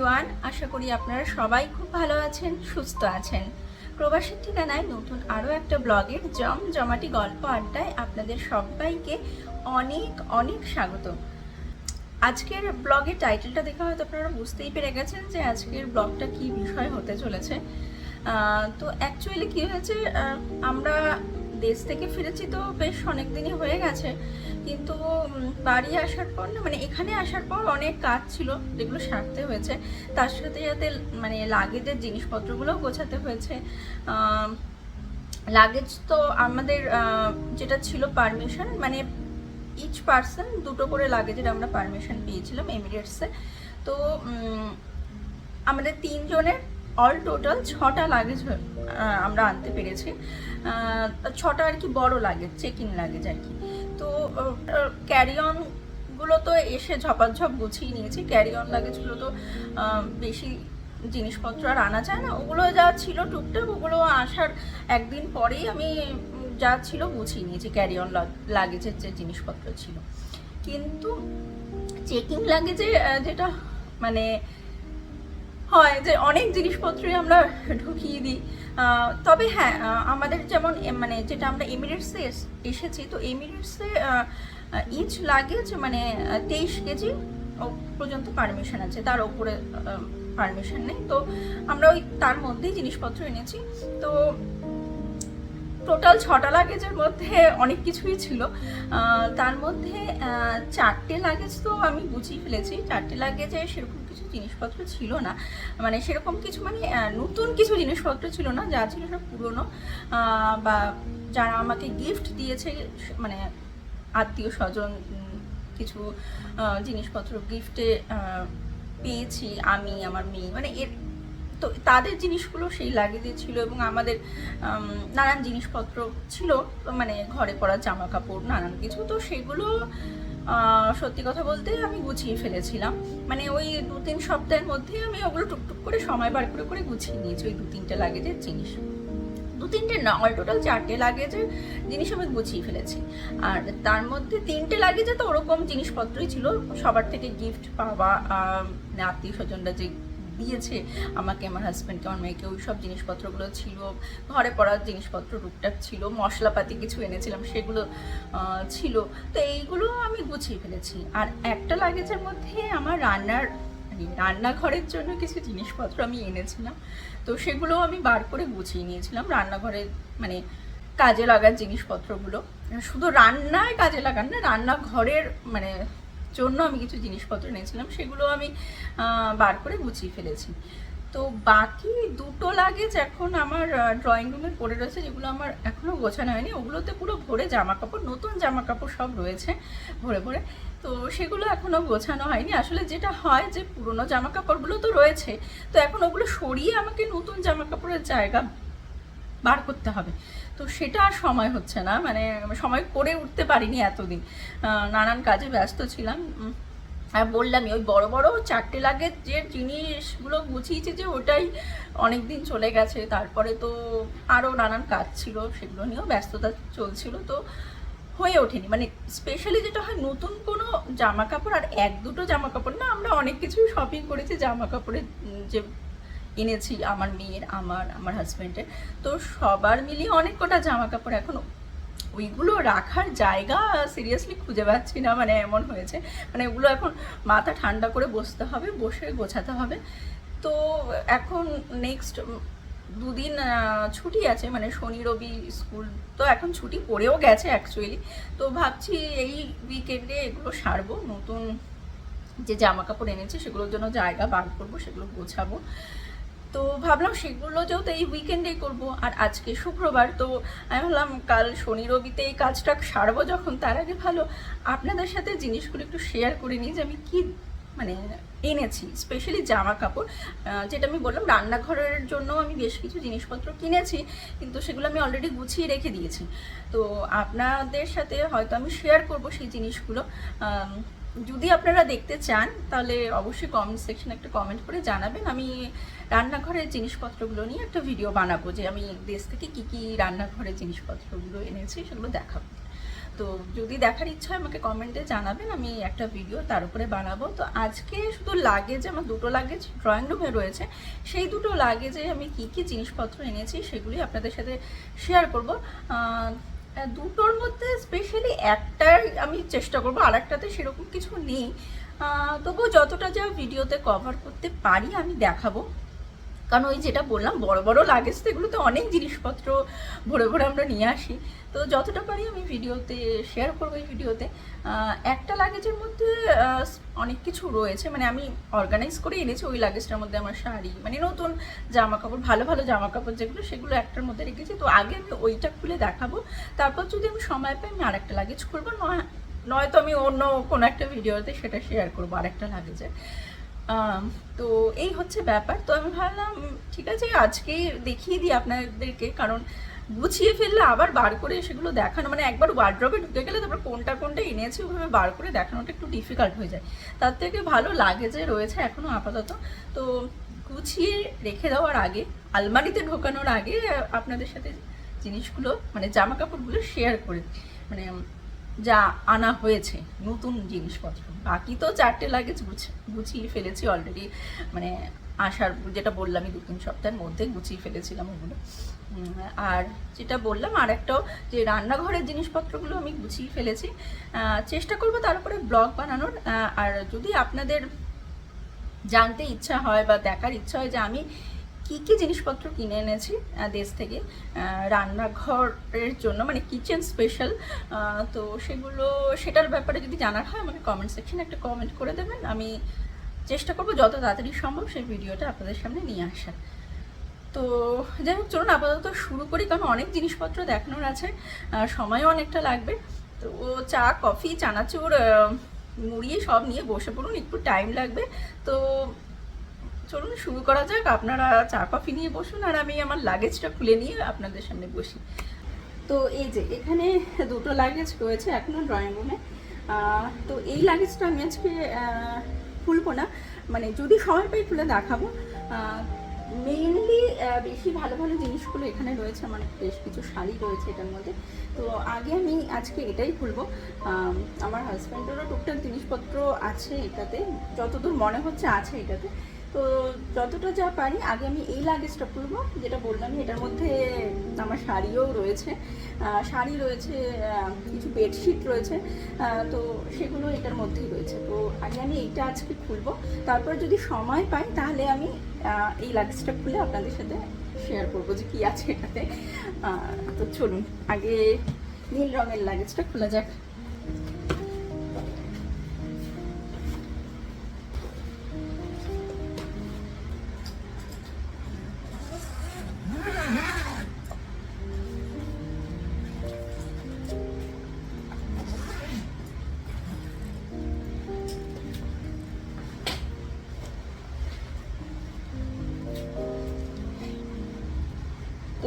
Everyone, আশা করি আপনারা সবাই খুব ভালো আছেন, সুস্থ আছেন। প্রবাসের ঠিকানায় নতুন আরও একটা ব্লগের জমজমাটি গল্প আড্ডায় আপনাদের সবাইকে অনেক অনেক স্বাগত। আজকের ব্লগের টাইটেলটা দেখে হয়তো আপনারা বুঝতেই পেরে গেছেন যে আজকের ব্লগটা কী বিষয় হতে চলেছে। তো অ্যাকচুয়ালি কী হয়েছে, আমরা দেশ থেকে ফিরেছি তো বেশ অনেক দিনই হয়ে গেছে, কিন্তু বাড়ি আসার পর না, মানে এখানে আসার পর অনেক কাজ ছিল যেগুলো সারতে হয়েছে, তার সাথে সাথে মানে লাগেজের জিনিসপত্রগুলোও গোছাতে হয়েছে। লাগেজ তো আমাদের যেটা ছিল পারমিশন, মানে ইচ পার্সন দুটো করে লাগেজের আমরা পারমিশন পেয়েছিলাম এমিরেটসে। তো আমাদের তিনজনের অল টোটাল 6টা লাগেজ আমরা আনতে পেরেছি। 6টা আর কি বড় লাগেজ, চেক ইন লাগেজ আর কি। তো ক্যারি অনগুলো তো এসে ঝপাঝপ গুছিয়ে নিয়েছি। ক্যারি অন লাগেজগুলো তো বেশি জিনিসপত্র আর আনা যায় না, ওগুলো যা ছিল টুকটাক ওগুলো আসার একদিন পরেই আমি যা ছিল গুছিয়ে নিয়েছি ক্যারি অন লাগেজের যে জিনিসপত্র ছিল। কিন্তু চেকিং লাগেজে যেটা মানে হয় যে অনেক জিনিসপত্রই আমরা ঢুকিয়ে দিই। তবে হ্যাঁ, আমাদের যেমন মানে যেটা আমরা এমিরেটসে এসেছি, তো এমিরেটসে ইচ লাগেজ মানে 23 কেজি পর্যন্ত পারমিশন আছে, তার ওপরে পারমিশন নেই। তো আমরা ওই তার মধ্যেই জিনিসপত্র এনেছি। তো টোটাল 6টা লাগেজের মধ্যে অনেক কিছুই ছিল। তার মধ্যে 4টে লাগেজ তো আমি গুছিয়ে ফেলেছি। 4টে লাগেজে সেরকম কিছু জিনিসপত্র ছিল না, মানে সেরকম কিছু মানে নতুন কিছু জিনিসপত্র ছিল না, যা ছিল সব পুরনো। বা যারা আমাকে গিফট দিয়েছে, মানে আত্মীয় স্বজন কিছু জিনিসপত্র গিফটে পেয়েছি আমি, আমার মেয়ে, মানে এর তো তাদের জিনিসগুলো সেই লাগেজে ছিল। এবং আমাদের নানান জিনিসপত্র ছিল, মানে ঘরে পরা জামা কাপড় নানান কিছু, তো সেগুলো সত্যি কথা বলতে আমি গুছিয়ে ফেলেছিলাম। মানে ওই 2-3 সপ্তাহের মধ্যে আমি ওগুলো টুকটুক করে সময় বার করে করে গুছিয়ে নিয়েছি ওই 2-3টে লাগেজের জিনিস। 2-3টে না, অল টোটাল 4টে লাগেজের জিনিস আমি গুছিয়ে ফেলেছি। আর তার মধ্যে 3টে লাগেজে তো ওরকম জিনিসপত্রই ছিল, সবার থেকে গিফট পাওয়া, আত্মীয় স্বজনরা যে দিয়েছে আমাকে, আমার হাজব্যান্ডকে, আমার মেয়েকে, ওই সব জিনিসপত্রগুলো ছিল। ঘরে পড়ার জিনিসপত্র টুকটাক ছিল, মশলাপাতি কিছু এনেছিলাম সেগুলো ছিল। তো এইগুলো আমি গুছিয়ে ফেলেছি। আর একটা লাগেজের মধ্যে আমার রান্নাঘরের জন্য কিছু জিনিসপত্র আমি এনেছিলাম, তো সেগুলো আমি বার করে গুছিয়ে নিয়েছিলাম। রান্নাঘরের মানে কাজে লাগার জিনিসপত্রগুলো, শুধু রান্নায় কাজে লাগার না, রান্নাঘরের মানে জন্য আমি কিছু জিনিসপত্র নিয়েছিলাম, সেগুলো আমি বার করে গুছিয়ে ফেলেছি। তো বাকি 2টো লাগেজ এখন আমার ড্রয়িং রুমে পড়ে রয়েছে, যেগুলো আমার এখনও গোছানো হয়নি। ওগুলোতে পুরো ভরে জামা কাপড়, নতুন জামা কাপড় সব রয়েছে ভরে ভরে। তো সেগুলো এখনও গোছানো হয়নি। আসলে যেটা হয় যে পুরনো জামা কাপড়গুলো তো রয়েছে, তো এখন ওগুলো সরিয়ে আমাকে নতুন জামা কাপড়ের জায়গা বার করতে হবে। তো সেটা আর সময় হচ্ছে না, মানে সময় করে উঠতে পারিনি এতদিন, নানান কাজে ব্যস্ত ছিলাম। আর বললামই ওই বড় বড় 4টে লাগেজ যে জিনিসগুলো গুছিয়েছি, যে ওটাই অনেক দিন চলে গেছে। তারপরে তো আরও নানান কাজ ছিল, সেগুলো নিয়েও ব্যস্ততা চলছিল, তো হয়ে ওঠেনি। মানে স্পেশালি যেটা হয়, নতুন কোনো জামা কাপড় আর 1-2টো জামা কাপড় না, আমরা অনেক কিছুই শপিং করেছি জামা কাপড়ের, যে এনেছি আমার মেয়ের, আমার হাজব্যান্ডের, তো সবার মিলিয়ে অনেক কটা জামা কাপড়। এখন ওইগুলো রাখার জায়গা সিরিয়াসলি খুঁজে পাচ্ছি না, মানে এমন হয়েছে। মানে ওগুলো এখন মাথা ঠান্ডা করে বসতে হবে, বসে গোছাতে হবে। তো এখন নেক্সট 2 দিন ছুটি আছে, মানে শনি রবি স্কুল তো এখন ছুটি পড়েও গেছে অ্যাকচুয়ালি। তো ভাবছি এই উইকেন্ডে এগুলো সারবো, নতুন যে জামা কাপড় এনেছি সেগুলোর জন্য জায়গা বার করবো, সেগুলো গোছাবো। তো ভাবলাম সেগুলো যেহেতু এই উইকেন্ডেই করবো, আর আজকে শুক্রবার, তো আমি ভাবলাম কাল শনি রবিতে এই কাজটা সারবো যখন, তার আগে ভালো আপনাদের সাথে জিনিসগুলো একটু শেয়ার করে নিই যে আমি কি মানে এনেছি। স্পেশালি জামা কাপড়, যেটা আমি বললাম রান্নাঘরের জন্য আমি বেশ কিছু জিনিসপত্র কিনেছি, কিন্তু সেগুলো আমি অলরেডি গুছিয়ে রেখে দিয়েছি। তো আপনাদের সাথে হয়তো আমি শেয়ার করব সেই জিনিসগুলো। যদি আপনারা দেখতে চান তাহলে অবশ্যই কমেন্ট সেকশনে একটা কমেন্ট করে জানাবেন। আমি রান্নাঘরের জিনিসপত্রগুলো নিয়ে একটা ভিডিও বানাবো, যে আমি দেশ থেকে কী কী রান্নাঘরের জিনিসপত্রগুলো এনেছি সেগুলো দেখাবো। তো যদি দেখার ইচ্ছা হয় আমাকে কমেন্টে জানাবেন, আমি একটা ভিডিও তার উপরে বানাবো। তো আজকে শুধু লাগেজ, আমার দুটো লাগেজ ড্রয়িং রুমে রয়েছে, সেই দুটো লাগেজে আমি কি কি জিনিসপত্র এনেছি সেগুলি আপনাদের সাথে শেয়ার করব। দুটোর মধ্যে স্পেশালি একটার আমি চেষ্টা করবো, আর একটাতে সেরকম কিছু নেই, তবুও যতটা যা ভিডিওতে কভার করতে পারি আমি দেখাবো। কারণ ওই যেটা বললাম, বড় বড় লাগেজ তো এগুলোতে অনেক জিনিসপত্র ভরে ভরে আমরা নিয়ে আসি, তো যতটা পারি আমি ভিডিওতে শেয়ার করবো। এই ভিডিওতে একটা লাগেজের মধ্যে অনেক কিছু রয়েছে, মানে আমি অর্গানাইজ করে এনেছি। ওই লাগেজটার মধ্যে আমার শাড়ি, মানে নতুন জামা কাপড়, ভালো ভালো জামা কাপড় যেগুলো, সেগুলো একটার মধ্যে রেখেছি। তো আগে আমি ওইটা খুলে দেখাবো, তারপর যদি আমি সময় পাই আমি আরেকটা লাগেজ করবো, নয়তো আমি অন্য কোনো একটা ভিডিওতে সেটা শেয়ার করবো আরেকটা লাগেজে। তো এই হচ্ছে ব্যাপার। তো আমি ভাবলাম ঠিক আছে আজকেই দেখিয়ে দিই আপনাদেরকে, কারণ গুছিয়ে ফেললে আবার বার করে সেগুলো দেখানো, মানে একবার ওয়ার্ড্রবে ঢুকে গেলে তারপর কোনটা কোনটা এনেছি ওভাবে বার করে দেখানোটা একটু ডিফিকাল্ট হয়ে যায়। তার থেকে ভালো লাগে যে রয়েছে এখনও আপাতত। তো গুছিয়ে রেখে দেওয়ার আগে, আলমারিতে ঢোকানোর আগে আপনাদের সাথে জিনিসগুলো, মানে জামা কাপড়গুলো শেয়ার করে, মানে যা আনা হয়েছে নতুন জিনিসপত্র। বাকি তো 4টে লাগেজ গুছিয়ে ফেলেছি অলরেডি, মানে আসার যেটা বললামই 2-3 সপ্তাহের মধ্যে গুছিয়ে ফেলেছিলাম ওগুলো। আর যেটা বললাম আর একটাও, যে রান্নাঘরের জিনিসপত্রগুলো আমি গুছিয়ে ফেলেছি। চেষ্টা করব তার উপরে ব্লগ বানানোর। আর যদি আপনাদের জানতে ইচ্ছা হয় বা দেখার ইচ্ছা হয় যে আমি কি কি জিনিসপত্র কিনে এনেছি দেশ থেকে রান্নাঘরের জন্য, মানে কিচেন স্পেশাল, তো সেটার ব্যাপারে যদি জানার হয় আমাকে কমেন্ট সেকশনে একটা কমেন্ট করে দেবেন। আমি চেষ্টা করব যত তাড়াতাড়ি সম্ভব সেই ভিডিওটা আপনাদের সামনে নিয়ে আসার। তো যাই হোক, চলুন আপাতত শুরু করি, কারণ অনেক জিনিসপত্র দেখানোর আছে, সময়ও অনেকটা লাগবে। তো চা, কফি, চানাচুর, মুড়ি সব নিয়ে বসে পড়ুন, একটু টাইম লাগবে। তো চলুন শুরু করা যাক। আপনারা চা কফি নিয়ে বসুন আর আমি আমার লাগেজটা খুলে নিয়ে আপনাদের সামনে বসি। তো এই যে এখানে দুটো লাগেজ রয়েছে এখনও ড্রয়িং রুমে। তো এই লাগেজটা আমি আজকে খুলবো না, মানে যদি সময় পাই খুলে দেখাবো। মেইনলি বেশি ভালো ভালো জিনিসগুলো এখানে রয়েছে, আমার বেশ কিছু শাড়ি রয়েছে এটার মধ্যে। তো আগে আমি আজকে এটাই খুলবো। আমার হাজব্যান্ডেরও টুকটাক জিনিসপত্র আছে এটাতে, যতদূর মনে হচ্ছে আছে এটাতে। তো যতটা যা পারি আগে আমি এই লাগেজটা খুলবো, যেটা বললাম এটার মধ্যে আমার শাড়িও রয়েছে, শাড়ি রয়েছে, কিছু বেডশিট রয়েছে, তো সেগুলো এটার মধ্যেই রয়েছে। তো আগে আমি এইটা আজকে খুলবো, তারপর যদি সময় পাই তাহলে আমি এই লাগেজটা খুলে আপনাদের সাথে শেয়ার করবো যে কী আছে এটাতে। তো চলুন আগে নীল রঙের লাগেজটা খোলা যাক।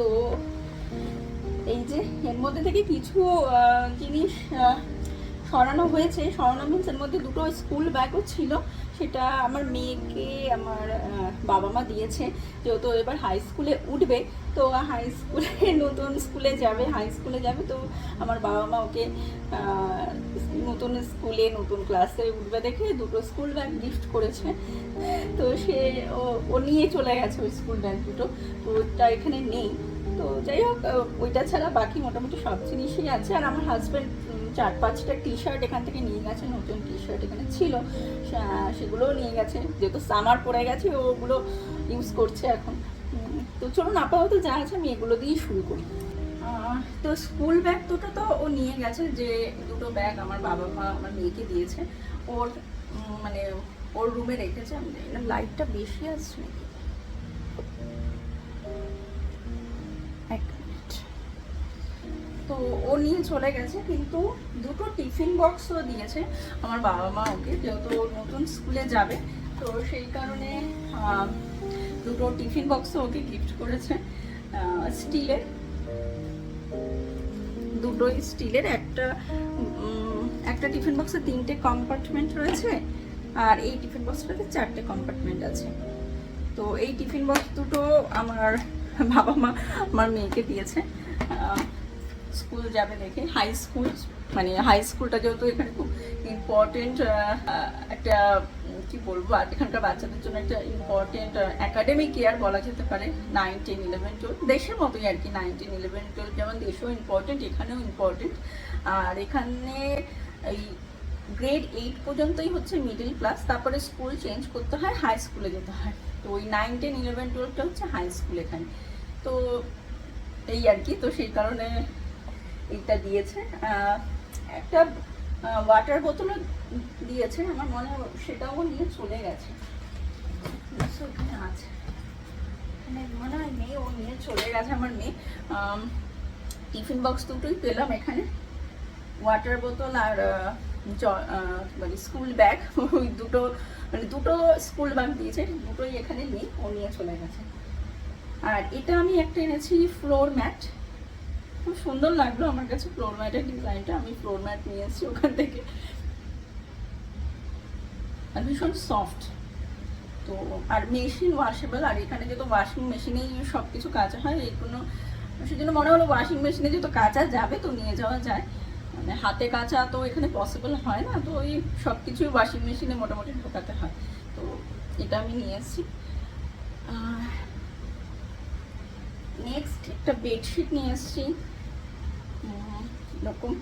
তো এই যে এর মধ্যে থেকে কিছু জিনিস সরানো হয়েছে। সরানো মিনস এর মধ্যে দুটো স্কুল ব্যাগও ছিল, সেটা আমার মেয়েকে আমার বাবা মা দিয়েছে, যেহেতু এবার হাই স্কুলে উঠবে। তো হাই স্কুলে নতুন স্কুলে যাবে, হাই স্কুলে যাবে, তো আমার বাবা মা ওকে নতুন স্কুলে নতুন ক্লাসে উঠবে দেখে দুটো স্কুল ব্যাগ গিফট করেছে। তো ও নিয়ে চলে গেছে ওই স্কুল ব্যাগ দুটো, তো ওটা এখানে নেই। তো যাই হোক, ওইটা ছাড়া বাকি মোটামুটি সব জিনিসই আছে। আর আমার হাজব্যান্ড 4-5টা টি শার্ট এখান থেকে নিয়ে গেছে, নতুন টি শার্ট এখানে ছিল সেগুলোও নিয়ে গেছে, যেহেতু সামার পড়ে গেছে ওগুলো ইউজ করছে এখন। তো চলুন আপাতত যা আছে আমি এগুলো দিয়েই শুরু করি। তো স্কুল ব্যাগ দুটো তো ও নিয়ে গেছে, যে দুটো ব্যাগ আমার বাবা মা আমার মেয়েকে দিয়েছে, ওর মানে ওর রুমে রেখেছে। আমি লাইটটা বেশি আসছে নাকি, এক মিনিট। তো ও নিয়ে চলে গেছে, কিন্তু দুটো টিফিন বক্সও দিয়েছে আমার বাবা মা ওকে, যেহেতু নতুন স্কুলে যাবে। তো সেই কারণে দুটো টিফিন বক্সও ওকে গিফট করেছে, স্টিলের, দুটোই স্টিলের। একটা টিফিন বক্সে 3টে কম্পার্টমেন্ট রয়েছে, আর এই টিফিন বক্সটাতে 4টে কম্পার্টমেন্ট আছে। তো এই টিফিন বক্স দুটো আমার বাবা মা আমার মেয়েকে দিয়েছে। স্কুল যাবে দেখে, হাই স্কুল, মানে হাই স্কুলটা যেহেতু এখানে খুব ইম্পর্টেন্ট একটা কি বলবো, আর এখানকার বাচ্চাদের জন্য একটা ইম্পর্টেন্ট একাডেমিক ইয়ার বলা যেতে পারে। 9, 10, 11, 12 দেশের মতোই আর কি। 9, 10, 11, 12 যেমন দেশেও ইম্পর্টেন্ট, এখানেও ইম্পর্টেন্ট। আর এখানে এই গ্রেড 8 পর্যন্তই হচ্ছে মিডল ক্লাস, তারপরে স্কুল চেঞ্জ করতে হয়, হাই স্কুলে যেতে হয়। তো ওই 9, 10, 11, 12টা হচ্ছে হাই স্কুল এখানে। তো এই আর কি, তো সেই কারণে এইটা দিয়েছে। একটা ওয়াটার বোতলও দিয়েছে, আমার মনে হয় সেটাও নিয়ে চলে গেছে, ওখানে আছে, এখানে মনে হয় মেয়ে, ও নিয়ে চলে গেছে আমার মেয়ে। টিফিন বক্স দুটোই পেলাম এখানে, ওয়াটার বোতল আর মানে স্কুল ব্যাগ, ওই দুটো, মানে দুটো স্কুল ব্যাগ দিয়েছে, দুটোই এখানে নেই, ও নিয়ে চলে গেছে। আর এটা আমি একটা এনেছি ফ্লোর ম্যাট, খুব সুন্দর লাগলো আমার কাছে ফ্লোর ম্যাটের ডিজাইনটা। আমি ফ্লোর ম্যাট নিয়ে এসেছি ওখান থেকে, আর ভীষণ সফট। তো আর মেশিন ওয়াশেবল, আর এখানে যেহেতু ওয়াশিং মেশিনেই সব কিছু কাচা হয়, এগুলো সেজন্য মনে হলো ওয়াশিং মেশিনে যেহেতু কাচা যাবে তো নিয়ে যাওয়া যায়, মানে হাতে কাচা তো এখানে পসিবল হয় না, তো ওই সব কিছুই ওয়াশিং মেশিনে মোটামুটি ঢোকাতে হয়। তো এটা আমি নিয়ে এসেছি। নেক্সট একটা বেডশিট নিয়ে এসেছি এরকম,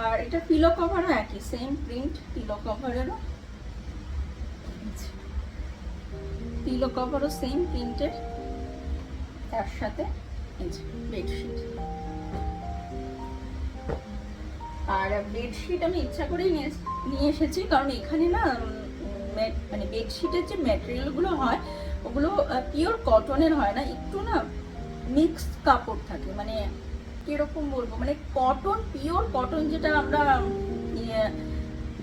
আর এটা পিলো কভারও একই, সেম প্রিন্ট পিলো কভারেরও, পিলো কভারও সেম প্রিন্টের, তার সাথে বেডশিট। আর বেডশিট আমি ইচ্ছা করেই নিয়ে এসেছি, কারণ এখানে না মানে বেডশিটের যে ম্যাটেরিয়ালগুলো হয় ওগুলো পিওর কটনের হয় না, একটু না মিক্স কাপড় থাকে, মানে কিরকম বলবো, মানে কটন, পিওর কটন যেটা আমরা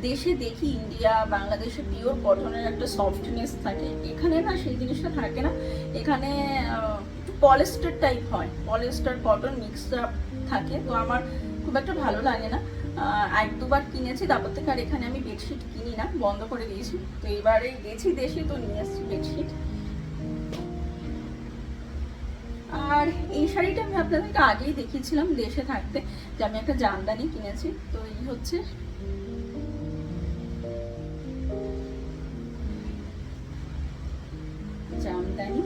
দেশে দেখি, ইন্ডিয়া বাংলাদেশে পিওর কটনের একটা সফটনেস থাকে, এখানে না সেই জিনিসটা থাকে না। এখানে একটু পলিস্টার টাইপ হয়, পলিস্টার কটন মিক্স থাকে, তো আমার খুব একটা ভালো লাগে না। এক দুবার কিনেছি, তারপর থেকে আর এখানে আমি বেডশিট কিনি না, বন্ধ করে দিয়েছি। তো এবারে গেছি দেশে, তো নিয়ে এসেছি বেডশিট। আর এই শাড়িটা আমি আপনাদেরকে আগেই দেখিয়েছিলাম দেশে থাকতে, যে আমি একটা জামদানি কিনেছি। তো এই হচ্ছে জামদানি,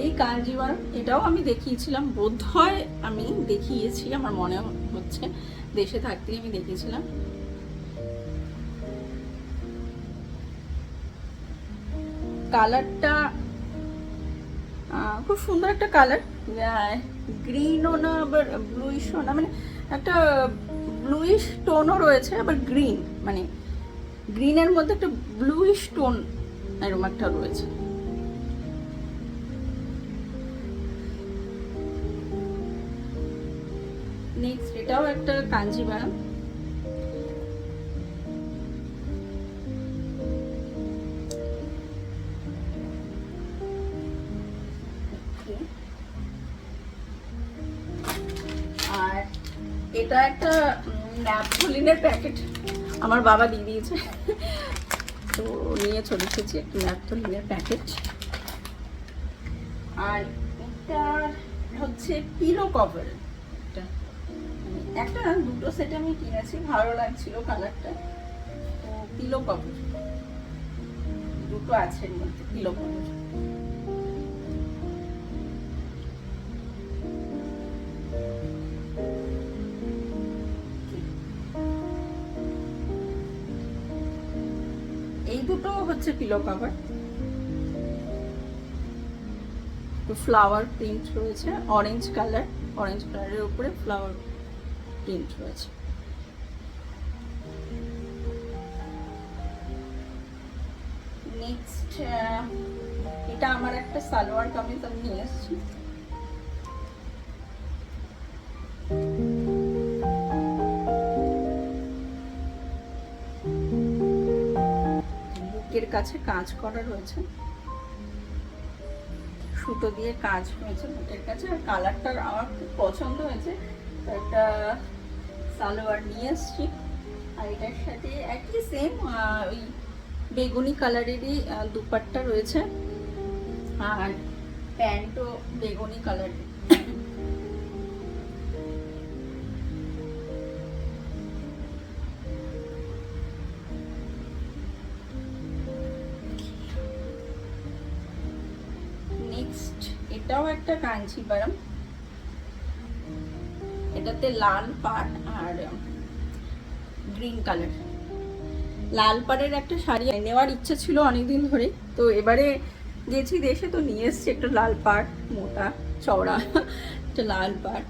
এই কাঞ্জিভারম, এটাও আমি দেখিয়েছিলাম, বোধ হয় আমি দেখিয়েছি, আমার মনে হচ্ছে দেশে থাকতেই আমি দেখিয়েছিলাম। কালারটা খুব সুন্দর একটা কালার, গ্রিনও না আবার ব্লুইশও না, মানে একটা ব্লুইশ টোনও রয়েছে, আবার গ্রিন, মানে গ্রিনের মধ্যে একটা ব্লুইশ টোন এরকম একটা রয়েছে। নেক্সট এটাও একটা কাঞ্জিভারম, আর এটা একটা ন্যাপথলিনের প্যাকেট আমার বাবা দিয়ে দিয়েছে, তো নিয়ে চলে এসেছি একটা ন্যাপথলিনের প্যাকেট। আর এটা হচ্ছে পিলো কভার, একটা না দুটো সেট আমি কিনেছি, ভালো লাগছিল কালারটা, তো পিলো কভার দুটো আছে এর মধ্যে, পিলো কভার। এই দুটো হচ্ছে পিলো কভার, তো ফ্লাওয়ার প্রিন্ট রয়েছে, অরেঞ্জ কালারের উপরে ফ্লাওয়ার প্রিন্ট রয়েছে। নেক্সট এটা আমার একটা সালোয়ার কামিজ আমি নিয়ে এসেছি, বুকের কাছে কাজ করা রয়েছে, সুতো দিয়ে কাজ হয়েছে বুকের কাছে, আর কালারটা আমার খুব পছন্দ হয়েছে, তো একটা সালোয়ার নিয়ে এসেছি। আর এটার সাথে একই সেম ওই বেগুনি কালারেরই দুপাট্টা রয়েছে, আর প্যান্টও বেগুনি কালার। নেক্সট এটাও একটা কাঞ্চিপারম, এটাতে লাল পাড় আর গ্রিন কালার। লাল পাড়ের একটা শাড়ি নেওয়ার ইচ্ছা ছিল অনেকদিন ধরে, তো এবারে গেছি দেশে তো নিয়ে এসছি একটা লাল পাড়, মোটা চওড়া একটা লাল পাড়,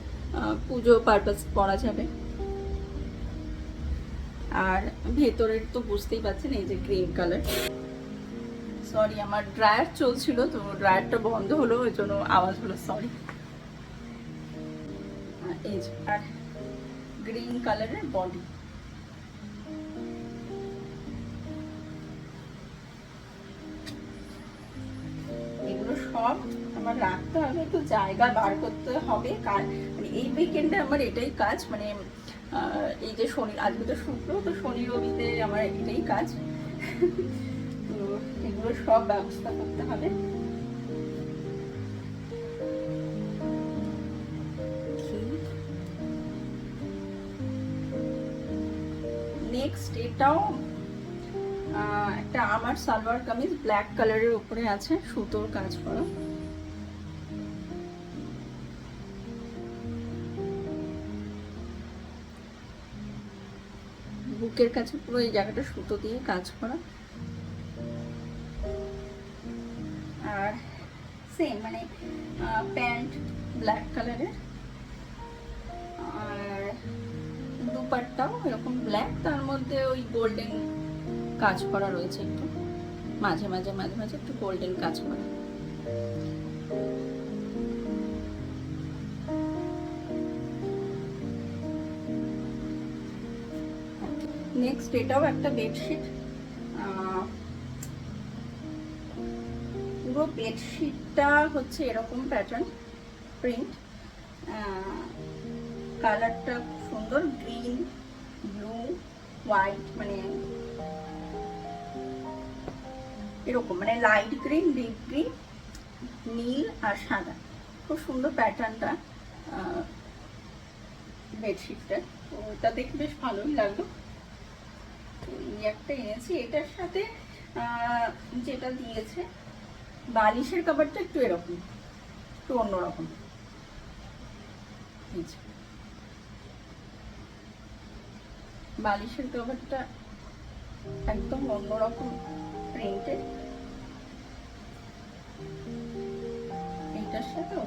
পুজো পারপাস পরা যাবে। আর ভেতরের তো বুঝতেই পারছেন এই যে গ্রিন কালার। সরি, আমার ড্রায়ার চলছিল তো ড্রায়ারটা বন্ধ হলো, ওই জন্য আওয়াজ হলো, সরি। এই যে আর গ্রিন কালারের বডি। এগুলো সব আমার রাখতে হবে, একটু জায়গা বার করতে হবে। মানে এই উইকেন্ডে আমার এটাই কাজ, মানে এই যে শনি, আজকে তো শুক্র, তো শনি রবিতে আমার এটাই কাজ। তো এগুলো সব ব্যবস্থা করতে হবে। নেক্সট এটাও একটা আমার সালোয়ার কামিজ, ব্ল্যাক কালারের উপরে আছে সুতোর কাজ করা। বুকের কাছে পুরো এই জায়গাটা সুতো দিয়ে কাজ করা। আর সেম মানে প্যান্ট ব্ল্যাক কালারের, আর দুপাট্টাও এরকম ব্ল্যাক, তার মধ্যে ওই গোল্ডেন কাজ করা রয়েছে, একটু মাঝে মাঝে মাঝে মাঝে একটু গোল্ডেন কাজ করা। নেক্সট এটাও একটা বেডশিট, পুরো বেডশিটটা হচ্ছে এরকম প্যাটার্ন প্রিন্ট, কালারটা খুব সুন্দর, গ্রিন, ব্লু, হোয়াইট, মানে এরকম, মানে লাইট গ্রিন, ডিপ গ্রিন, নীল আর সাদা, খুব সুন্দর প্যাটার্নটা বেডশিটটা। তো ওটা দেখে বেশ ভালোই লাগলো। এই একটা এনেছি, এটার সাথে যেটা দিয়েছে বালিশের কভারটা একটু এরকম, একটু অন্যরকম। বালিশের কভারটা একদম অন্যরকম প্রিন্টের, এইটার সাথেও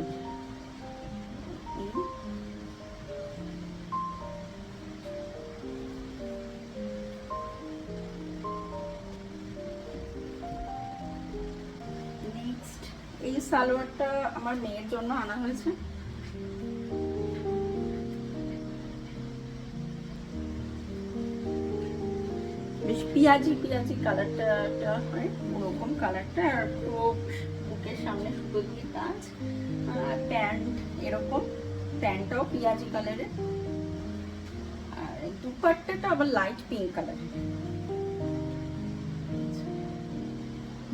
নেক্সট এই সালোয়ারটা আমার মেয়ের জন্য আনা হয়েছে। বেশ পিয়াজি পিয়াজি কালারটা হয়, ওরকম কালারটা, আর পুরো বুকের সামনে সুতো দিয়ে কাজ, আর প্যান্ট এরকম, প্যান্টটাও পিয়াজি কালারের, আর দুপাট্টাটা আবার লাইট পিঙ্ক কালারের।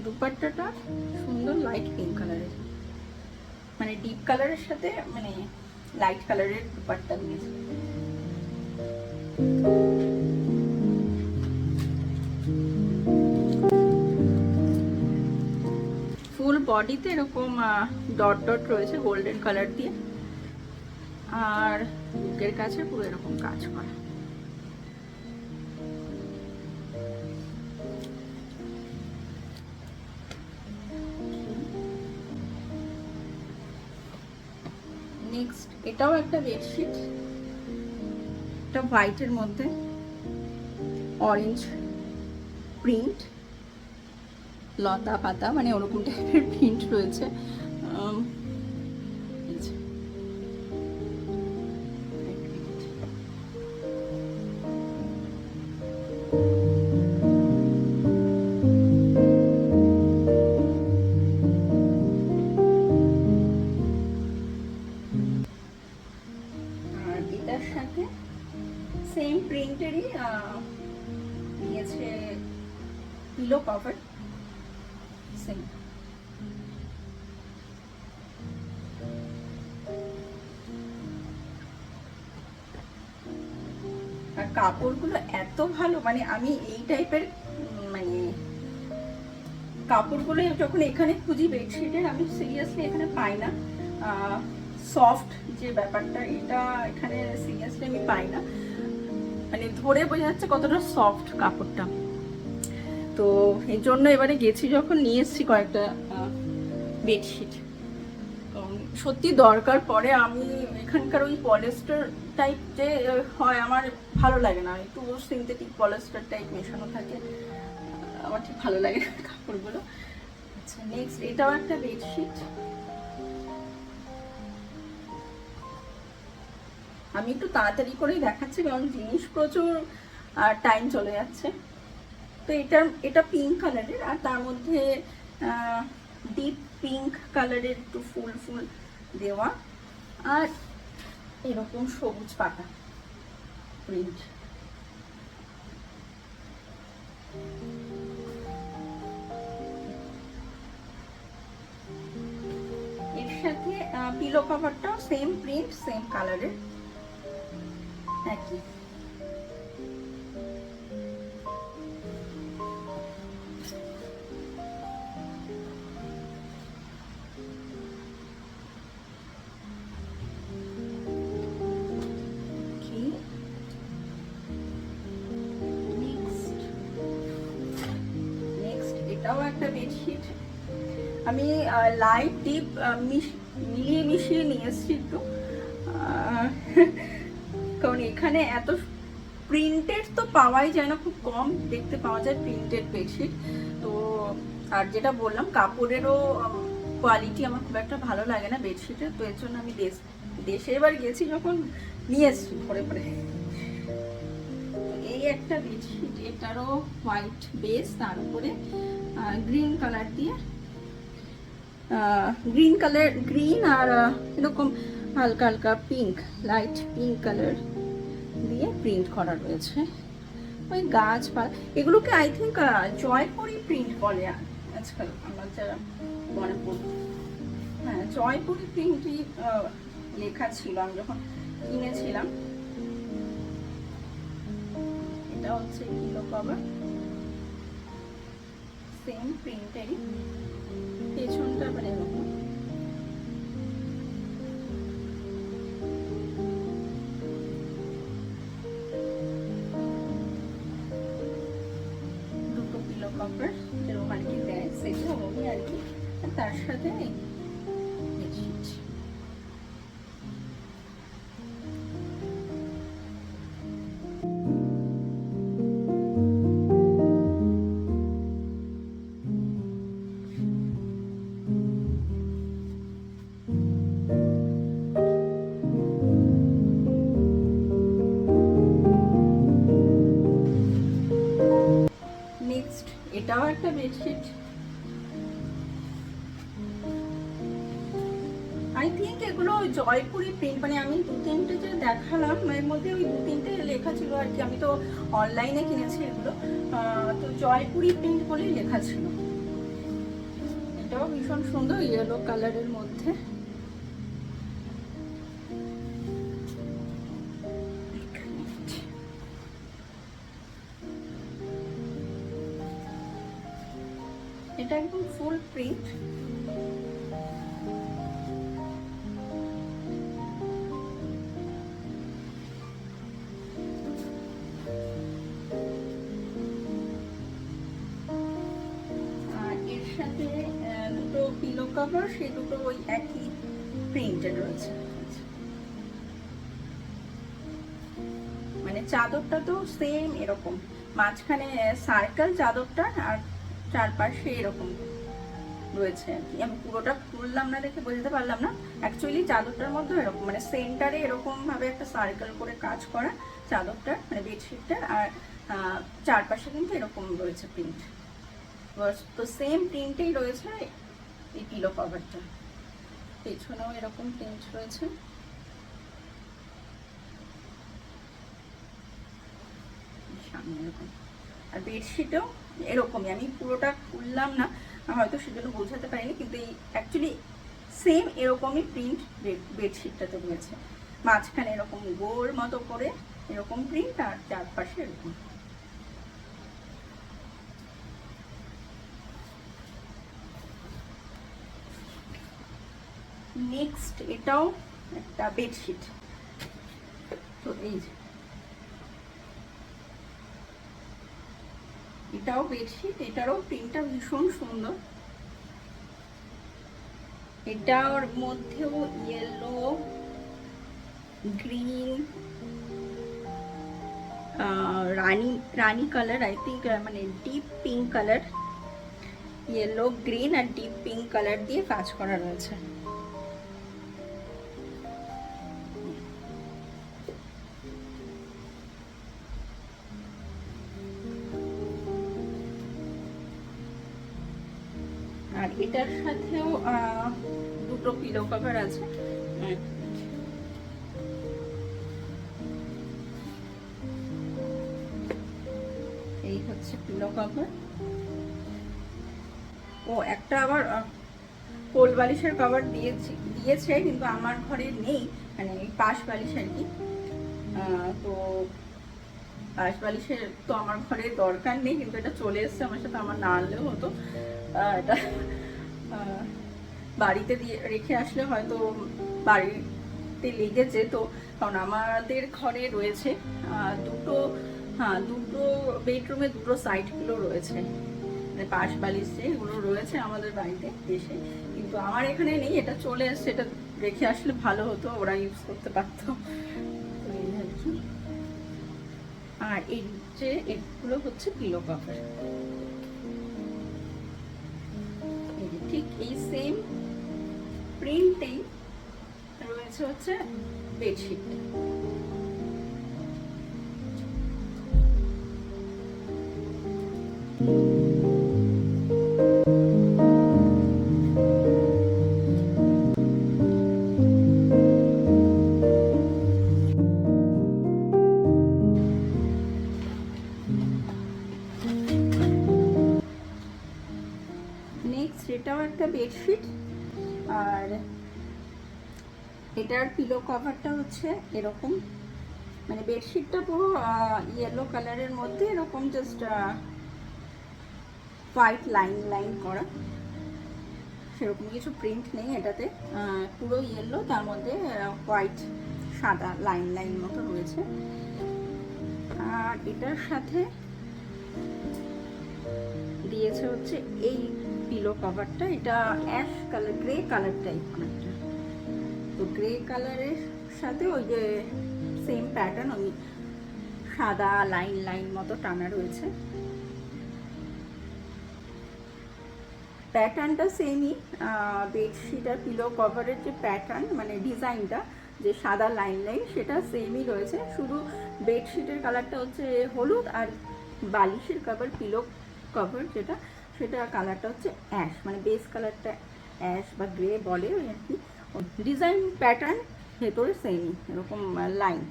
দুপাট্টাটা সুন্দর লাইট পিঙ্ক কালারের, মানে ডিপ কালারের সাথে মানে লাইট কালারের দুপাট্টা দিয়েছে। ফুল বডিতে এরকম ডট ডট রয়েছে গোল্ডেন কালার দিয়ে, আর বুকের কাছে পুরো এরকম কাজ করা। নেক্সট এটাও একটা বেডশিট, এটা হোয়াইটের মধ্যে অরেঞ্জ প্রিন্ট, লতা পাতা মানে ওরকম টাইপের প্রিন্ট রয়েছে। আর এটার সাথে সেম প্রিন্টেরই দিয়েছে পিলো কভার, সেম কাপড়গুলো এত ভালো, মানে আমি এই টাইপের মানে কাপড়গুলো যখন এখানে খুঁজি বেডশিটের, আমি সিরিয়াসলি এখানে পাই না। সফট যে ব্যাপারটা, এটা এখানে সিরিয়াসলি আমি পাই না, মানে ধরে বোঝা যাচ্ছে কতটা সফট কাপড়টা। তো এর জন্য এবারে গেছি যখন নিয়ে এসেছি কয়েকটা বেডশিট, সত্যি দরকার পড়ে। আমি এখানকার ওই পলিস্টার টাইপ যে হয় আমার ভালো লাগে না, একটু সিনথেটিক পলিস্টার টাইপ মেশানো থাকে, আমার ঠিক ভালো লাগে না কাপড়গুলো। আচ্ছা, নেক্সট এটাও একটা বেডশিট। আমি একটু তাড়াতাড়ি করেই দেখাচ্ছি কারণ জিনিস প্রচুর টাইম চলে যাচ্ছে। তো এটা পিঙ্ক কালারের, আর তার মধ্যে ডিপ পিঙ্ক কালারের একটু ফুল ফুল দেওয়া, আর এরকম সবুজ পাতা প্রিন্ট। এর সাথে পিলো কভারটাও সেম প্রিন্ট, সেম কালারের, একই। এটাও একটা বেডশিট। আমি লাইট ডিপ মিলিয়ে মিশিয়ে নিয়ে এসেছি একটু, কারণ এখানে এত প্রিন্টেড তো পাওয়াই যায় না, খুব কম দেখতে পাওয়া যায় প্রিন্টেড বেডশিট। তো আর যেটা বললাম কাপড়েরও কোয়ালিটি আমার খুব একটা ভালো লাগে না বেডশিটের, তো এর জন্য আমি দেশে এবার গেছি যখন নিয়ে এসেছি ভরে ভরে। এই একটা বেডশিট, এটারও হোয়াইট বেস, তার উপরে গ্রিন কালার দিয়ে গ্রিন আর এরকম হালকা হালকা পিঙ্ক, লাইট পিঙ্ক কালার দিয়ে প্রিন্ট করা রয়েছে। ওই গাছপালা এগুলোকে আই থিঙ্ক জয়পুরি প্রিন্ট বলে আজকাল, আমার যারা মনে পড়ল। হ্যাঁ, জয়পুরি প্রিন্টই লেখা ছিল আমি যখন কিনেছিলাম। এটা হচ্ছে পিলো কভার, সেম প্রিন্টেরই, পেছনটা আবার এরকম। দুটো পিলো কভার যেরকম আর কি দেয় সেরকমই আর কি, তার সাথে বেডশিট। নেক্সট এটাও একটা বেডশিট। আই থিঙ্ক এগুলো জয়পুরি প্রিন্ট, মানে আমি দু তিনটে যে দেখালাম এর মধ্যে ওই দু তিনটে লেখা ছিল আর কি, আমি তো অনলাইনে কিনেছি এগুলো, তো জয়পুরি প্রিন্ট বলেই লেখা ছিল। এটাও ভীষণ সুন্দর, ইয়েলো কালারের মধ্যে। এটা একদম ফুল প্রিন্ট, সাথে দুটো পিলো কভার, সেই দুটো ওই একই প্রিন্টেড রয়েছে। মানে চাদরটা তো সেম এরকম, মাঝখানে সার্কেল চাদরটা, আর চারপাশে এরকম রয়েছে আর কি। আমি পুরোটা খুললাম না দেখে বোঝাতে পারলাম না, অ্যাকচুয়ালি চাদরটার মধ্যে এরকম মানে সেন্টারে এরকম ভাবে একটা সার্কেল করে কাজ করা চাদরটা, মানে বেডশিটটা, আর চারপাশে কিন্তু এরকম রয়েছে প্রিন্ট। তো সেম প্রিন্টেই রয়েছে এই পিলো কভারটা, পেছনেও এরকম প্রিন্ট রয়েছে। সামনে এরকম, আর বেডশিটও এরকমই। আমি পুরোটা খুললাম না হয়তো সেজন্য বোঝাতে পারিনি, কিন্তু এই অ্যাকচুয়ালি সেম এরকমই প্রিন্ট বেডশিটটাতে রয়েছে। মাঝখানে এরকম গোল মতো করে এরকম প্রিন্ট, আর চারপাশে এরকম। নেক্সট এটাও একটা বেডশিট। তো এই যে এটাও বেডশিট, এটারও প্রিন্টটা ভীষণ সুন্দর। এটার মধ্যেও ইয়েলো, গ্রিন, রানী কালার, আই থিঙ্ক মানে deep pink colour, yellow, green আর ডিপ পিঙ্ক কালার দিয়ে কাজ করা রয়েছে। আর এটার সাথেও দুটো পিলো কভার আছে। এই হচ্ছে পিলো কভার। ও একটা আবার কোল বালিশের কভার দিয়েছে কিন্তু আমার ঘরে নেই, মানে পাশ বালিশ আর কি। তো পাশ বালিশের তো আমার ঘরে দরকার নেই, কিন্তু এটা চলে এসছে আমার সাথে, আমার না আনলেও হতো। এটা বাড়িতে দিয়ে রেখে আসলে হয়তো বাড়িতে লেগে যেত, কারণ আমাদের ঘরে রয়েছে দুটো, দুটো বেডরুমে দুটো সাইডগুলো রয়েছে, মানে পাশ বালিশ এগুলো রয়েছে আমাদের বাড়িতে এসে, কিন্তু আমার এখানে নেই, এটা চলে এসছে। এটা রেখে আসলে ভালো হতো, ওরা ইউজ করতে পারতো। আর এই যে এগুলো হচ্ছে পিলো কভার, ঠিক এই সেম প্রিন্টেই রয়েছে হচ্ছে বেডশিট। নেক্সট এটাও একটা বেডশিট, আর এটার পিলো কভারটা হচ্ছে এরকম, মানে বেডশিটটা পুরো ইয়েলো কালারের মধ্যে এরকম জাস্ট হোয়াইট লাইন লাইন করা, সেরকম কিছু প্রিন্ট নেই এটাতে, পুরো ইয়েলো, তার মধ্যে হোয়াইট সাদা লাইন লাইন মতো রয়েছে। আর এটার সাথে দিয়েছে হচ্ছে এই পিলো কভারটা, এটা ash colour, grey colour type অনেকটা। তো গ্রে কালারের সাথে ওই যে সেম প্যাটার্ন, ওই সাদা লাইন লাইন মতো টানা রয়েছে। প্যাটার্নটা সেমই, বেডশিট আর পিলো কভারের যে প্যাটার্ন মানে ডিজাইনটা, যে সাদা লাইন লাইন, সেটা সেমই রয়েছে, শুধু বেডশিটের কালারটা হচ্ছে হলুদ, আর বালিশের কভার, পিলো কভার যেটা, সেটা কালারটা হচ্ছে অ্যাশ, মানে বেস কালারটা অ্যাশ বা গ্রে বলে আর কি। ডিজাইন প্যাটার্ন ভেতরে সেমই, এরকম লাইন,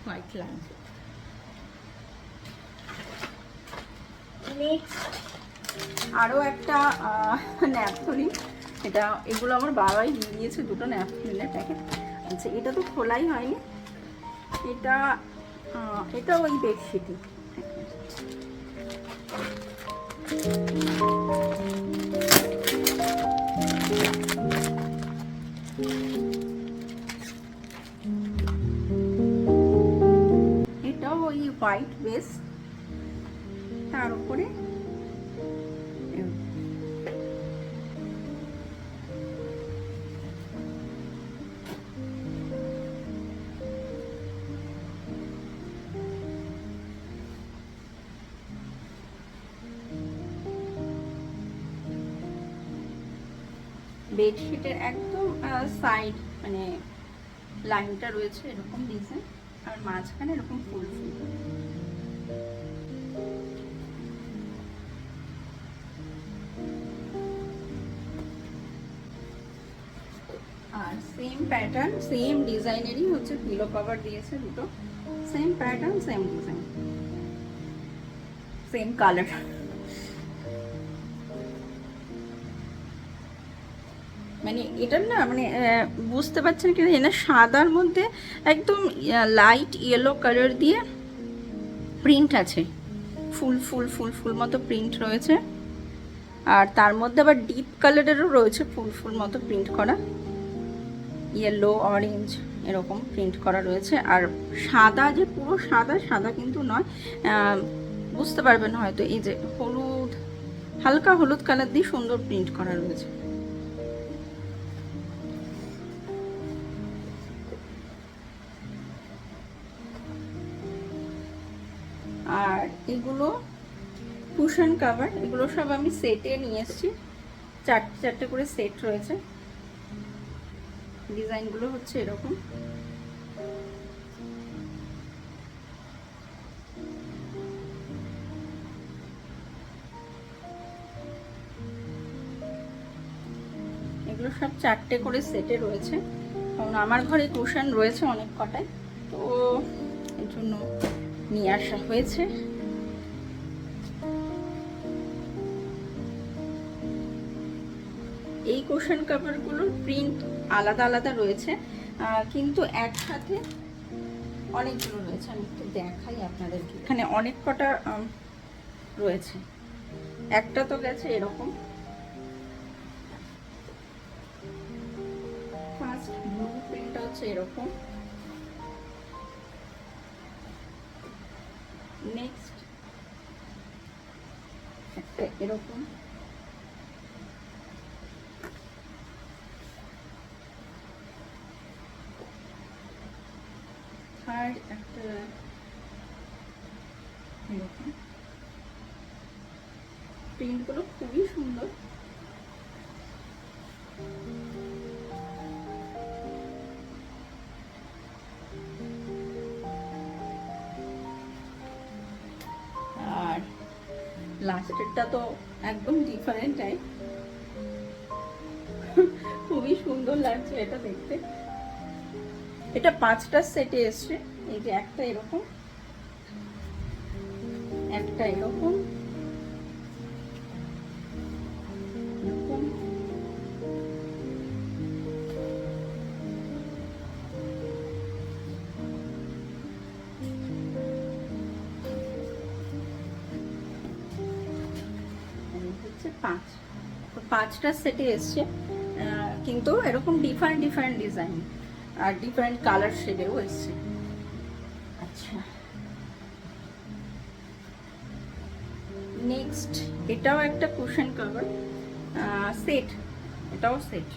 হোয়াইট লাইন। নেক্সট আরও একটা ন্যাপথলিন, এটা এগুলো আমার বাবাই দিয়ে দিয়েছে, দুটো ন্যাপথলিনের প্যাকেট। আচ্ছা, এটা তো খোলাই হয়নি, এটা ওই বেডশিটই। এটাও ওই হোয়াইট বেস, তার উপরে বেডশিটের একদম সাইড মানে লাইনটা রয়েছে এরকম ডিজাইন, আর মাঝখানে এরকম ফুল ফুল। আর সেম প্যাটার্ন সেম ডিজাইনেরই হচ্ছে পিলো কভার দিয়েছে দুটো, same pattern same design same colour. মানে এটার না মানে বুঝতে পারছেন কি না, সাদার মধ্যে একদম লাইট ইয়েলো কালার দিয়ে প্রিন্ট আছে, ফুল ফুল ফুল ফুল মতো প্রিন্ট রয়েছে। আর তার মধ্যে আবার ডিপ কালারেরও রয়েছে ফুল ফুল মতো প্রিন্ট করা, ইয়েলো অরেঞ্জ এরকম প্রিন্ট করা রয়েছে। আর সাদা যে পুরো সাদা সাদা কিন্তু নয়, বুঝতে পারবেন হয়তো, এই যে হলুদ, হালকা হলুদ কালার দিয়ে সুন্দর প্রিন্ট করা রয়েছে। আর এগুলো কুশন কাভার, এগুলো সব আমি সেটে নিয়ে এসেছি, চারটে চারটে করে সেট রয়েছে। ডিজাইনগুলো হচ্ছে এরকম। এগুলো সব চারটে করে সেটে রয়েছে, কারণ আমার ঘরে কুশন রয়েছে অনেক কটাই, তো এর জন্য নিয়ে আসা হয়েছে। এই কুশন কভারগুলোর প্রিন্ট আলাদা আলাদা রয়েছে, কিন্তু একসাথে অনেকগুলো রয়েছে। আমি একটু দেখাই আপনাদেরকে, এখানে অনেক কটা রয়েছে। একটা তো গেছে এরকম, ফার্স্ট ব্লু প্রিন্টটা হচ্ছে এরকম, নেক্সট একটা এরকম, থার্ড একটা এরকম। প্রিন্টগুলো খুবই সুন্দর। আর লাস্টেরটা তো একদম ডিফারেন্ট টাইপ, খুবই সুন্দর লাগছে এটা দেখতে। এটা 5টা সেটে এসছে, এই যে একটা এরকম, একটা এরকম, এরকম, হচ্ছে 5। তো 5টা সেটে এসছে, কিন্তু এরকম ডিফারেন্ট ডিফারেন্ট ডিজাইন আর ডিফারেন্ট কালার শেডেও এসছে। আচ্ছা, নেক্সট এটাও একটা কুশন কভার সেট, এটাও সেট,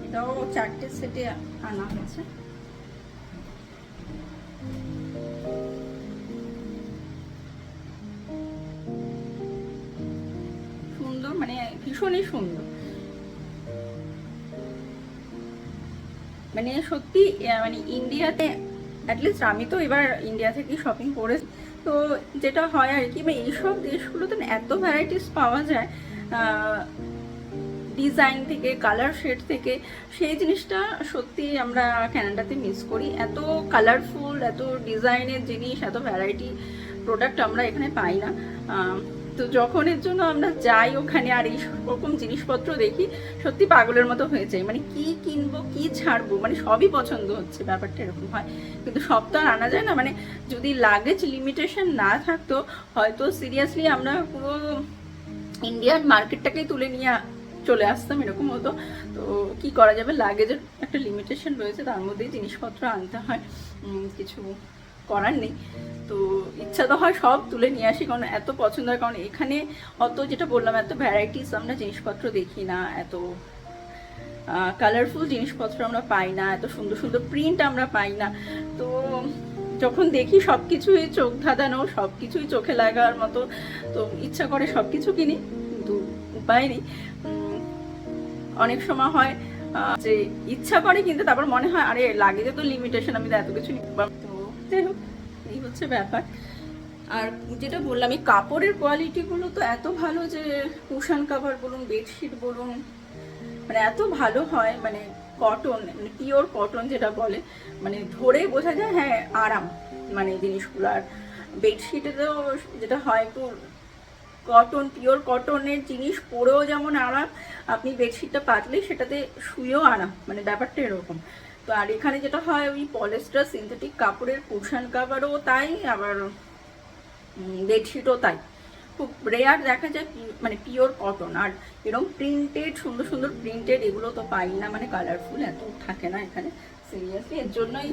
এটাও 4টে সেটে আনা হয়েছে। সুন্দর, মানে ভীষণই সুন্দর, মানে সত্যি মানে ইন্ডিয়াতে অ্যাটলিস্ট আমি তো এবার ইন্ডিয়া থেকেই শপিং করেছি, তো যেটা হয় আর কি, মানে এইসব দেশগুলোতে এত ভ্যারাইটিস পাওয়া যায় ডিজাইন থেকে, কালার শেড থেকে, সেই জিনিসটা সত্যি আমরা ক্যানাডাতে মিস করি। এত কালারফুল, এত ডিজাইনের জিনিস, এত ভ্যারাইটি প্রোডাক্ট আমরা এখানে পাই না। তো যখন এর জন্য আমরা যাই ওখানে আর এই রকম জিনিসপত্র দেখি, সত্যি পাগলের মতো হয়ে যায়, মানে কি কিনবো কি ছাড়বো, মানে সবই পছন্দ হচ্ছে, ব্যাপারটা এরকম হয়। কিন্তু সব তো আর আনা যায় না, মানে যদি লাগেজ লিমিটেশন না থাকতো হয়তো সিরিয়াসলি আমরা পুরো ইন্ডিয়ান মার্কেটটাকেই তুলে নিয়ে চলে আসতাম, এরকম হতো। তো কি করা যাবে, লাগেজের একটা লিমিটেশন রয়েছে, তার মধ্যেই জিনিসপত্র আনতে হয়, কিছু করার নেই। তো ইচ্ছা তো হয় সব তুলে নিয়ে আসি, কারণ এত পছন্দ হয়। কারণ এখানে অত, যেটা বললাম, এত ভ্যারাইটিস আমরা জিনিসপত্র দেখি না, এত কালারফুল জিনিসপত্র আমরা পাই না, এত সুন্দর সুন্দর প্রিন্ট আমরা পাই না। তো যখন দেখি সব কিছুই চোখ ধাঁধানো, সব কিছুই চোখে লাগার মতো, তো ইচ্ছা করে সব কিছু কিনি, কিন্তু উপায় নেই। অনেক সময় হয় যে ইচ্ছা করে, কিন্তু তারপর মনে হয় আরে লাগেজে তো লিমিটেশন, আমি তো এত কিছু নিতে পারবো। তো যাই হোক, এই হচ্ছে ব্যাপার। আর যেটা বললাম, এই কাপড়ের কোয়ালিটিগুলো তো এত ভালো, যে কুশন কাভার বলুন, বেডশিট বলুন, মানে এত ভালো হয়, মানে কটন, মানে পিওর কটন যেটা বলে, মানে ধরে বোঝা যায় হ্যাঁ আরাম, মানে জিনিসগুলো। আর বেডশিটে তো যেটা হয়, একটু কটন, পিওর কটনের জিনিস পরেও যেমন আরাম, আপনি বেডশিটটা পাতলেই সেটাতে শুয়েও আরাম, মানে ব্যাপারটা এরকম। তো আর এখানে যেটা হয় ওই পলিস্টার সিনথেটিক কাপড়ের কুশন কাভারও তাই, আবার বেডশিটও তাই। খুব রেয়ার দেখা যায় মানে পিওর কটন। আর এরকম প্রিন্টেড, সুন্দর সুন্দর প্রিন্টেড এগুলো তো পাই না, মানে কালারফুল এত থাকে না এখানে সিরিয়াসলি। এর জন্যই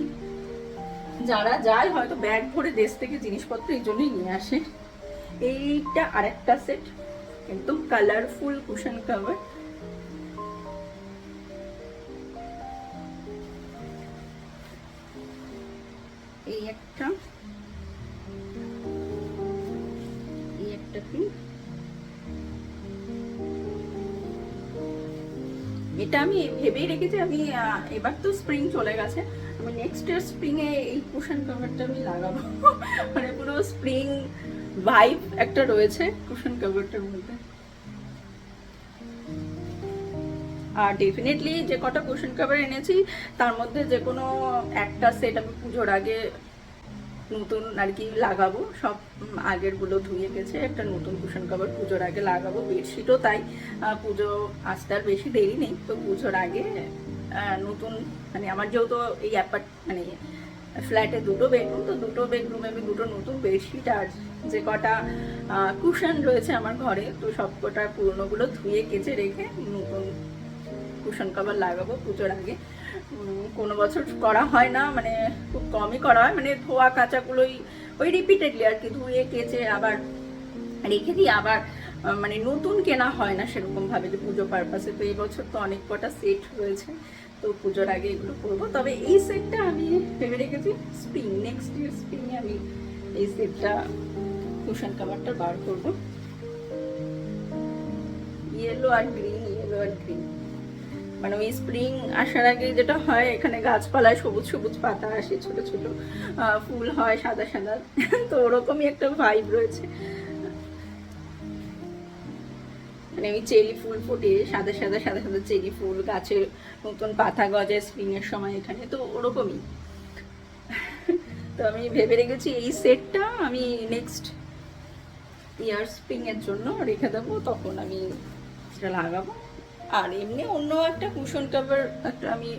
যারা যায় হয়তো ব্যাগ ভরে দেশ থেকে জিনিসপত্র এই জন্যই নিয়ে আসে। এইটা আরেকটা সেট, একদম কালারফুল কুশন কভার। এই একটা, এই একটা পিঙ্ক। এটা আমি ভেবেই রেখেছি, আমি এবার তো স্প্রিং চলে গেছে, আমি নেক্সট ইয়ার স্প্রিং এ এই কুশন কভারটা আমি লাগাবো। মানে পুরো স্প্রিং ভাইব একটা রয়েছে কুশন কভারটার মধ্যে। আর ডেফিনেটলি যে কটা কুশন কভার এনেছি তার মধ্যে যে কোনো একটা সেট আমি পুজোর আগে নতুন আর কি লাগাবো। সব আগেরগুলো ধুয়ে গেছে, একটা নতুন কুশন কভার পুজোর আগে লাগাবো। বেডশিটও তাই, পুজো আসতে আর বেশি দেরি নেই, তো পুজোর আগে নতুন, মানে আমার যেহেতু এই মানে ফ্ল্যাটে দুটো বেডরুম, তো দুটো বেডরুমে আমি দুটো নতুন বেডশিট আর যে কটা কুশন রয়েছে আমার ঘরে, তো সব কটা পুরোনোগুলো ধুয়ে কেচে রেখে নতুন কুশন কভার লাগাবো পুজোর আগে। কোনো বছর করা হয় না, মানে খুব কমই করা হয়, মানে ধোয়া কাচাগুলোই ওই রিপিটেডলি আর কি ধুয়ে কেচে আবার রেখে দিই, আবার মানে নতুন কেনা হয় না সেরকম ভাবে যে পুজো পারপাসে। তো এই বছর তো অনেক কটা সেট রয়েছে, তো পুজোর আগে এগুলো করবো। তবে এই সেটটা আমি ভেবে রেখেছি স্প্রিং, নেক্সট ইয়ার স্প্রিংয়ে আমি এই সেটটা কুশন কাভারটা বার করবো। ইয়েলো আর গ্রিন, ইয়েলো আর গ্রিন, মানে ওই স্প্রিং আসার আগে যেটা হয় এখানে গাছপালায় সবুজ সবুজ পাতা আসে, ছোট ছোট ফুল হয় সাদা সাদা, তো ওরকমই একটা ভাইব রয়েছে। মানে ওই চেরি ফুল ফোটে, সাদা সাদা সাদা সাদা চেরি ফুল, গাছের নতুন পাতা গজে স্প্রিং এর সময় এখানে, তো ওরকমই। তো আমি ভেবে রেখেছি এই সেটটা আমি নেক্সট ইয়ার স্প্রিং এর জন্য রেখে দেবো, তখন আমি সেটা লাগাবো। আর এমনি অন্য একটা কুশন কভার একটা আমি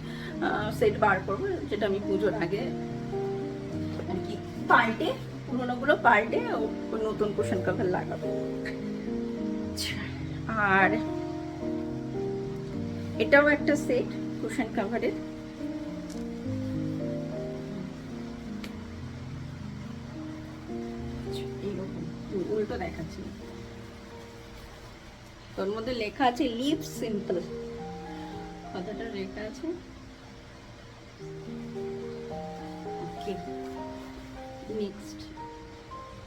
সেট বার করবো, যেটা আমি পুজোর আগে আর কি পাল্টে, পুরোনোগুলো পাল্টে নতুন কুশন কভার লাগাবো। আর এটাও একটা সেট কুশন কভারের। এইরকম উল্টো দেখাচ্ছি, তোর মধ্যে লেখা আছে লিভ সিম্পল, কথাটা লেখা আছে। ওকে, নেক্সট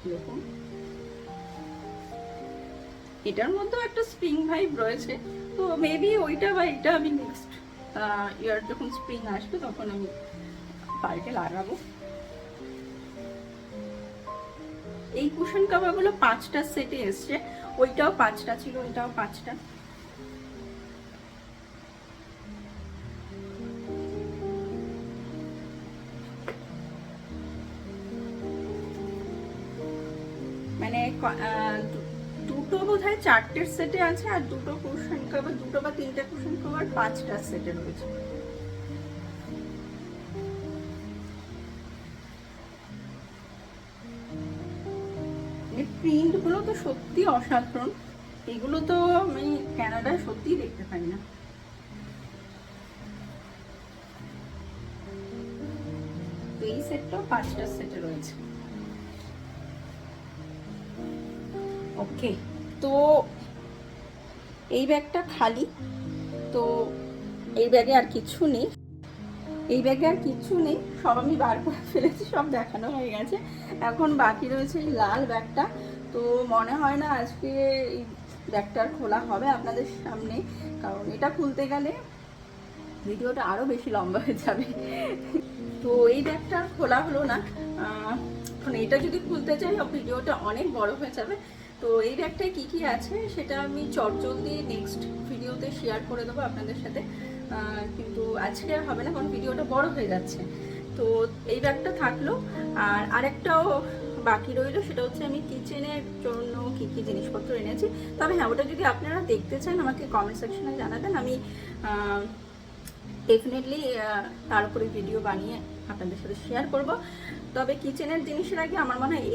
এরকম, এটার মধ্যেও একটা স্প্রিং ভাইব রয়েছে, তো মেবি ওইটা বা এটা আমি নেক্সট ইয়ার যখন স্প্রিং আসবে তখন আমি পাল্টে লাগাবো। এই কুশন কভারগুলো 5টা সেটে এসছে, ওইটাও 5টা ছিল, ওইটাও 5টা। মানে দুটো বোধহয় 4টের সেটে আছে, আর দুটো কুশন কভার, দুটো বা 3টে কুশন কভার 5টা সেটে রয়েছে। প্রিন্ট গুলো তো সত্যি অসাধারণ, এগুলো তো আমি কানাডায় সত্যি দেখতে পাই না। তো এই সেটটাও 5টা সেটে রয়েছে। ওকে, তো এই ব্যাগটা খালি, তো এই ব্যাগে আর কিছু নেই, এই ব্যাগে আর কিছু নেই, সব আমি বার করে ফেলেছি, সব দেখানো হয়ে গেছে। এখন বাকি রয়েছে এই লাল ব্যাগটা, তো মনে হয় না আজকে এই ব্যাগটার খোলা হবে আপনাদের সামনে, কারণ এটা খুলতে গেলে ভিডিওটা আরও বেশি লম্বা হয়ে যাবে। তো এই ব্যাগটা খোলা হলো না, এখন এটা যদি খুলতে চাই ভিডিওটা অনেক বড় হয়ে যাবে। তো এই ব্যাগটায় কী কী আছে সেটা আমি চটজলদি নেক্সট ভিডিওতে শেয়ার করে দেবো আপনাদের সাথে, কিন্তু আজকে আর হবে না কারণ ভিডিওটা বড় হয়ে যাচ্ছে। তো এই ব্যাগটা থাকলো, আর আরেকটাও বাকি রইলো সেটা হচ্ছে আমি কিচেনের জন্য কী কী জিনিসপত্র এনেছি। তবে হ্যাঁ, ওটা যদি আপনারা দেখতে চান আমাকে কমেন্ট সেকশনে জানাবেন, আমি ডেফিনেটলি তার উপরে ভিডিও বানিয়ে আপনাদের সাথে শেয়ার করব। তবে কিচেনের জিনিসের আগে আমার মনে হয়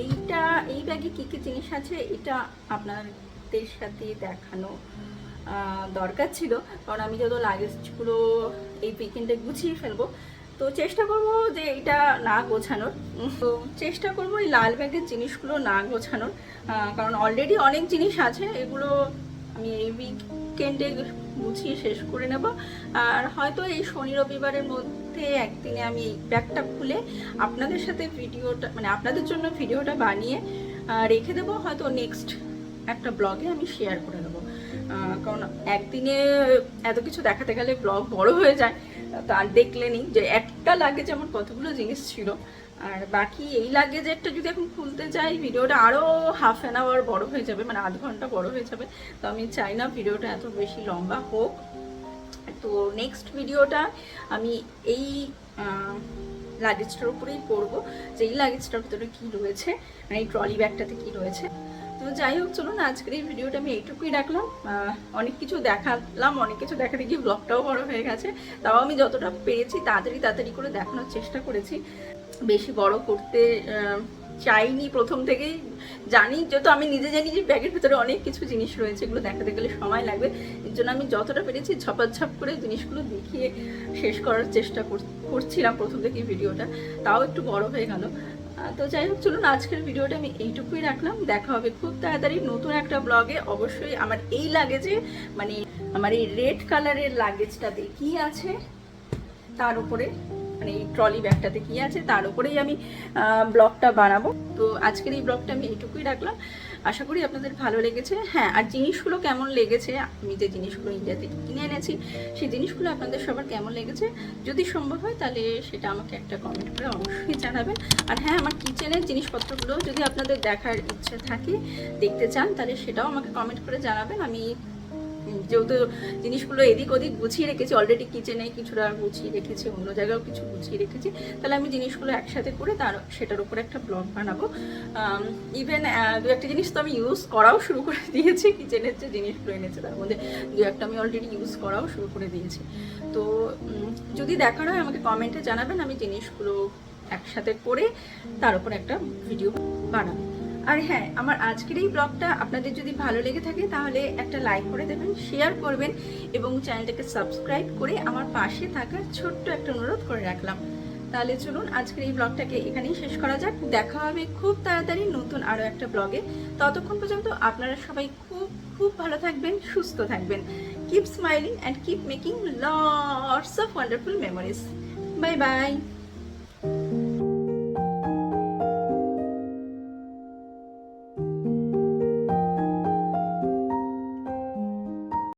এই ব্যাগে কী কী জিনিস আছে এটা আপনাদের সাথে দেখানো দরকার ছিল, কারণ আমি যত লাগেজগুলো এই উইকেন্ডে গুছিয়ে ফেলবো, তো চেষ্টা করব যে এটা না গোছানোর। তো চেষ্টা করব এই লাল ব্যাগের জিনিসগুলো না গোছানোর, কারণ অলরেডি অনেক জিনিস আছে, এগুলো আমি এই উইকেন্ডে গুছিয়ে শেষ করে নেব। আর হয়তো এই শনি রবিবারের মধ্যে একদিনে আমি এই ব্যাগটা খুলে আপনাদের সাথে ভিডিওটা, মানে আপনাদের জন্য ভিডিওটা বানিয়ে রেখে দেবো, হয়তো নেক্সট একটা ব্লগে আমি শেয়ার করে দেবো। কারণ একদিনে এত কিছু দেখাতে গেলে ব্লগ বড় হয়ে যায়, তার দেখলেনি যে একটা লাগেজে আমার কতগুলো জিনিস ছিল। আর বাকি এই লাগেজেরটা যদি এখন খুলতে যাই ভিডিওটা আরও হাফ অ্যান আওয়ার বড় হয়ে যাবে, মানে আধ ঘন্টা বড় হয়ে যাবে। তো আমি চাই না ভিডিওটা এত বেশি লম্বা হোক। তো নেক্সট ভিডিওটা আমি এই লাগেজটার উপরেই করবো, যে এই লাগেজটার ভিতরে কী রয়েছে, মানে এই ট্রলি ব্যাগটাতে কী রয়েছে। তো যাই হোক, চলুন আজকের এই ভিডিওটা আমি এইটুকুই রাখলাম। অনেক কিছু দেখালাম, অনেক কিছু দেখাতে গিয়ে ব্লগটাও বড় হয়ে গেছে, তাও আমি যতটা পেরেছি তাড়াতাড়ি করে দেখানোর চেষ্টা করেছি। বেশি বড় করতে চাইনি প্রথম থেকেই, জানি যেহেতু আমি নিজে জানি যে ব্যাগের ভিতরে অনেক কিছু জিনিস রয়েছে, এগুলো দেখাতে গেলে সময় লাগবে। এর জন্য আমি যতটা পেরেছি ঝপাঝপ করে জিনিসগুলো দেখিয়ে শেষ করার চেষ্টা করছিলাম প্রথম থেকেই ভিডিওটা, তাও একটু বড় হয়ে গেল। তো যাই হোক, চলুন আজকের ভিডিওটা আমি এইটুকুই রাখলাম। দেখা হবে খুব তাড়াতাড়ি নতুন একটা ব্লগে। অবশ্যই আমার এই লাগেজে, মানে আমার এই রেড কালারের লাগেজটাতে কি আছে তার উপরে, মানে এই ট্রলি ব্যাগটাতে কি আছে তার উপরেই আমি ব্লগটা বানাবো। তো আজকের এই ব্লগটা আমি এইটুকুই রাখলাম, আশা করি আপনাদের ভালো লেগেছে। হ্যাঁ, আর জিনিসগুলো কেমন লেগেছে, আমি যে জিনিসগুলো ইন্ডিয়া থেকে কিনে এনেছি সেই জিনিসগুলো আপনাদের সবার কেমন লেগেছে, যদি সম্ভব হয় তাহলে সেটা আমাকে একটা কমেন্ট করে অবশ্যই জানাবেন। আর হ্যাঁ, আমার কিচেনের জিনিসপত্রগুলো যদি আপনাদের দেখার ইচ্ছে থাকে, দেখতে চান, তাহলে সেটাও আমাকে কমেন্ট করে জানাবেন। আমি যেহেতু জিনিসগুলো এদিক ওদিক গুছিয়ে রেখেছি, অলরেডি কিচেনে কিছুটা গুছিয়ে রেখেছি, অন্য জায়গায়ও কিছু গুছিয়ে রেখেছি, তাহলে আমি জিনিসগুলো একসাথে করে সেটার উপরে একটা ব্লগ বানাবো। ইভেন দু একটা জিনিস তো আমি ইউজ করাও শুরু করে দিয়েছি, কিচেনের যে জিনিসগুলো এনেছে তার মধ্যে দু একটা আমি অলরেডি ইউজ করাও শুরু করে দিয়েছি। তো যদি দেখার হয় আমাকে কমেন্টে জানাবেন, আমি জিনিসগুলো একসাথে করে তার উপর একটা ভিডিও বানাবো। আর হ্যাঁ, আমার আজকের এই ব্লগটা আপনাদের যদি ভালো লেগে থাকে তাহলে একটা লাইক করে দেবেন, শেয়ার করবেন এবং চ্যানেলটাকে সাবস্ক্রাইব করে আমার পাশে থাকার ছোট্ট একটা অনুরোধ করে রাখলাম। তাহলে চলুন আজকের এই ব্লগটাকে এখানেই শেষ করা যাক। দেখা হবে খুব তাড়াতাড়ি নতুন আরও একটা ব্লগে। ততক্ষণ পর্যন্ত আপনারা সবাই খুব খুব ভালো থাকবেন, সুস্থ থাকবেন। Keep smiling and keep making lots of wonderful memories. Bye bye.